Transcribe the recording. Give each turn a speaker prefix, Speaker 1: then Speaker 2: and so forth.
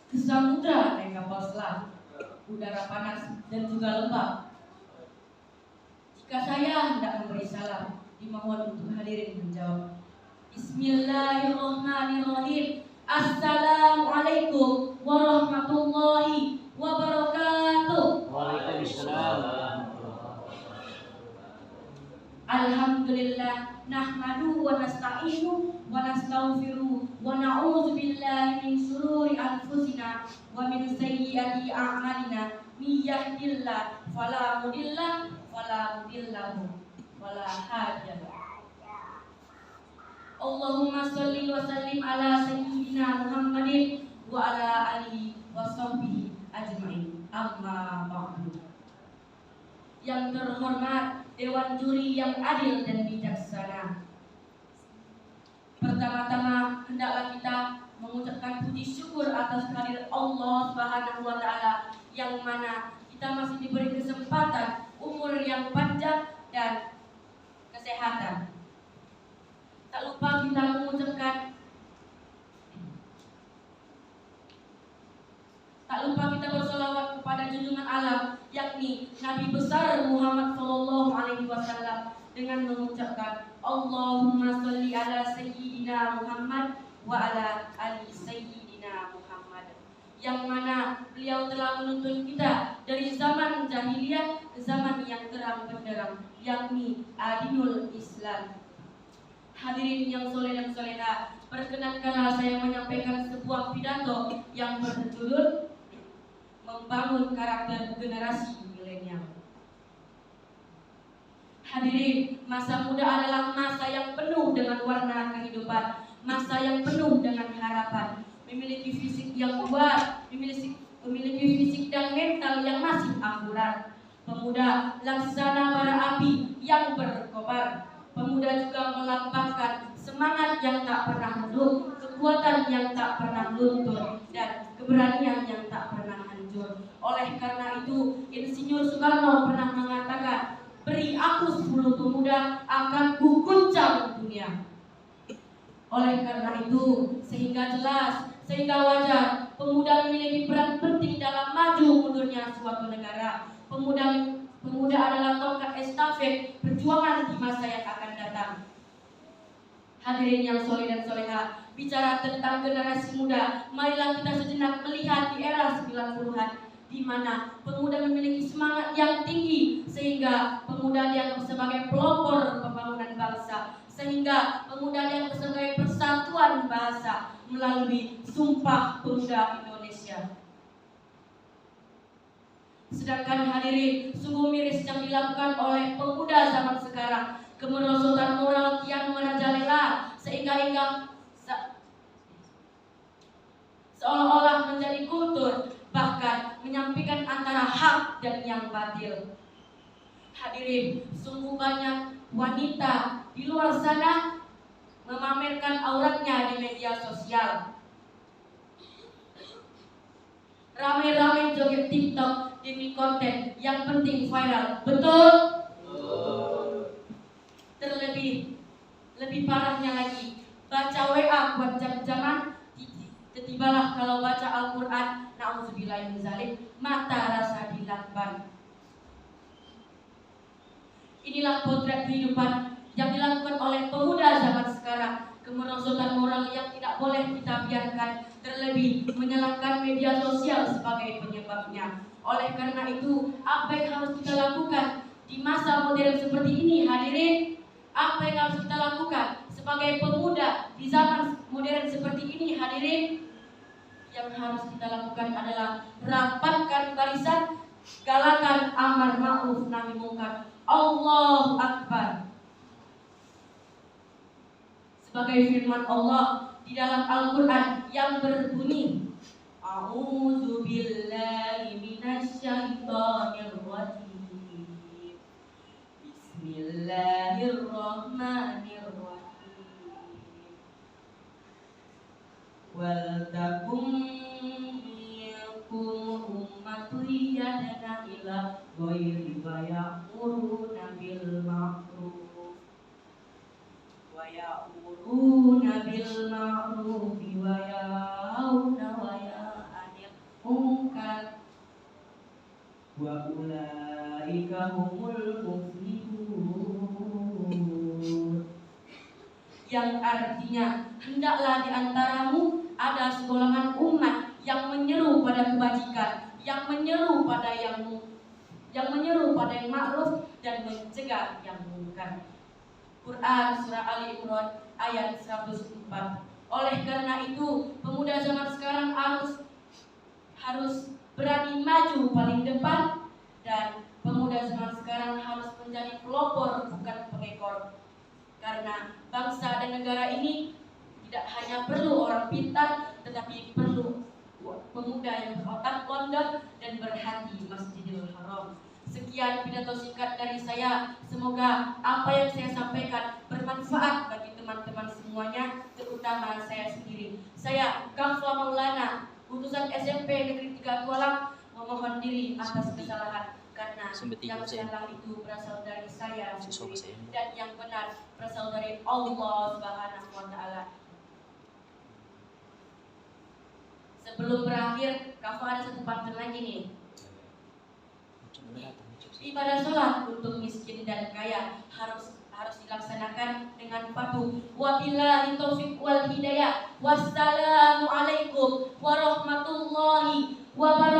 Speaker 1: ke samudra naik kapal selam, udara panas dan juga lembab. Jika saya hendak memberi salam, dimohon untuk hadirin menjawab. Bismillahirrahmanirrahim. Assalamualaikum warahmatullahi wabarakatuh.
Speaker 2: Waalaikumsalam.
Speaker 1: Alhamdulillah, nahmaduhu wa nasta'inuhu wa nastaghfiruhu wa na'udzu billahi min shururi anfusina wa min sayyiati a'malina. May yahdihillahu fala mudilla lahu wa la hadiya lahu. Allahumma shalli wa sallim ala sayyidina Muhammadin wa ala alihi wa sahbihi ajma'in. Amma ba'du. Yang terhormat Dewan Juri yang adil dan bijaksana, pertama-tama hendaklah kita mengucapkan puji syukur atas kehadirat Allah Subhanahu wa taala, yang mana kita masih diberi kesempatan, umur yang panjang dan kesehatan. Tak lupa kita bersolawat kepada junjungan alam, yakni Nabi besar Muhammad Sallallahu Alaihi Wasallam, dengan mengucapkan Allahumma sholli ala sayyidina Muhammad wa ala ali sayyidina Muhammad, yang mana beliau telah menuntun kita dari zaman jahiliyah ke zaman yang terang benderang, yakni adinul Islam. Hadirin yang soleh dan soleha, perkenankanlah saya menyampaikan sebuah pidato yang berjudul Membangun Karakter Generasi Milenial. Hadirin, masa muda adalah masa yang penuh dengan warna kehidupan, masa yang penuh dengan harapan, memiliki fisik yang kuat, memiliki fisik dan mental yang masih akurat. Pemuda laksana bara api yang berkobar. Pemuda juga melambangkan semangat yang tak pernah redup, kekuatan yang tak pernah luntur, dan keberanian yang tak pernah hancur. Oleh karena itu, Insinyur Soekarno pernah mengatakan, beri aku 10 pemuda, akan kuguncang dunia. Oleh karena itu, sehingga wajar, pemuda memiliki peran penting dalam maju mundurnya suatu negara. Pemuda adalah tongkat estafet perjuangan di masa yang akan datang. Hadirin yang soleh dan soleha, bicara tentang generasi muda, marilah kita sejenak melihat di era 90-an, di mana pemuda memiliki semangat yang tinggi, sehingga pemuda dianggap sebagai pelopor pembangunan bangsa, sehingga pemuda dianggap sebagai persatuan bahasa melalui Sumpah Pemuda Indonesia. Sedangkan hadirin, sungguh miris yang dilakukan oleh pemuda zaman sekarang. Kemerosotan moral kian merajalela, sehingga seolah-olah menjadi kultur, bahkan menyampaikan antara hak dan yang batil. Hadirin, sungguh banyak wanita di luar sana memamerkan auratnya di media sosial, rame-rame joget TikTok demi konten yang penting viral. Betul? Lebih parahnya lagi, baca WA buat jam-jaman, tibalah kalau baca Al-Quran, na'udzubillahi min zalik, mata rasa dilakban. Inilah potret kehidupan yang dilakukan oleh pemuda zaman sekarang. Kemerosotan moral yang tidak boleh kita biarkan, terlebih menyalahkan media sosial sebagai penyebabnya. Oleh karena itu, apa yang harus kita lakukan di masa modern seperti ini, hadirin? Apa yang harus kita lakukan sebagai pemuda di zaman modern seperti ini, hadirin? Yang harus kita lakukan adalah rapatkan barisan, galakan amar ma'ruf nahi mungkar. Allahu Akbar. Sebagai firman Allah di dalam Al-Quran yang berbunyi, A'udzu billahi minasyaitonir rajim. Bismillahirrahmanirrahim. Wal takum minkum ummatun yad'una ila ghairi wa ya'muruna bil ma'ruf wa yanhauna 'anil ulaika humul muflihun. Yang artinya, hendaklah di antaramu ada segolongan umat yang menyeru pada kebajikan, yang menyeru pada yang ma'ruf dan mencegah yang munkar. Quran surah Ali Imran ayat 104. Oleh karena itu, pemuda zaman sekarang harus berani maju paling depan, dan pemuda zaman sekarang harus menjadi pelopor bukan pengekor. Karena bangsa dan negara ini tidak hanya perlu orang pintar, tetapi perlu pemuda yang berotak london dan berhati Masjidil Haram. Sekian pidato singkat dari saya. Semoga apa yang saya sampaikan bermanfaat bagi teman-teman semuanya, terutama saya sendiri. Saya Kamfa Maulana, utusan SMP Negeri 3 Kualang, memohon diri atas kesalahan, karena yang salah itu berasal dari saya sendiri dan yang benar berasal dari Allah Subhanahu wa Ta'ala. Sebelum berakhir, Kafa ada satu pantun lagi nih. Ibadah sholat untuk miskin dan kaya harus dilaksanakan dengan patuh. Wabillahi taufiq wal hidayah. Wassalamualaikum warahmatullahi wabarakatuh.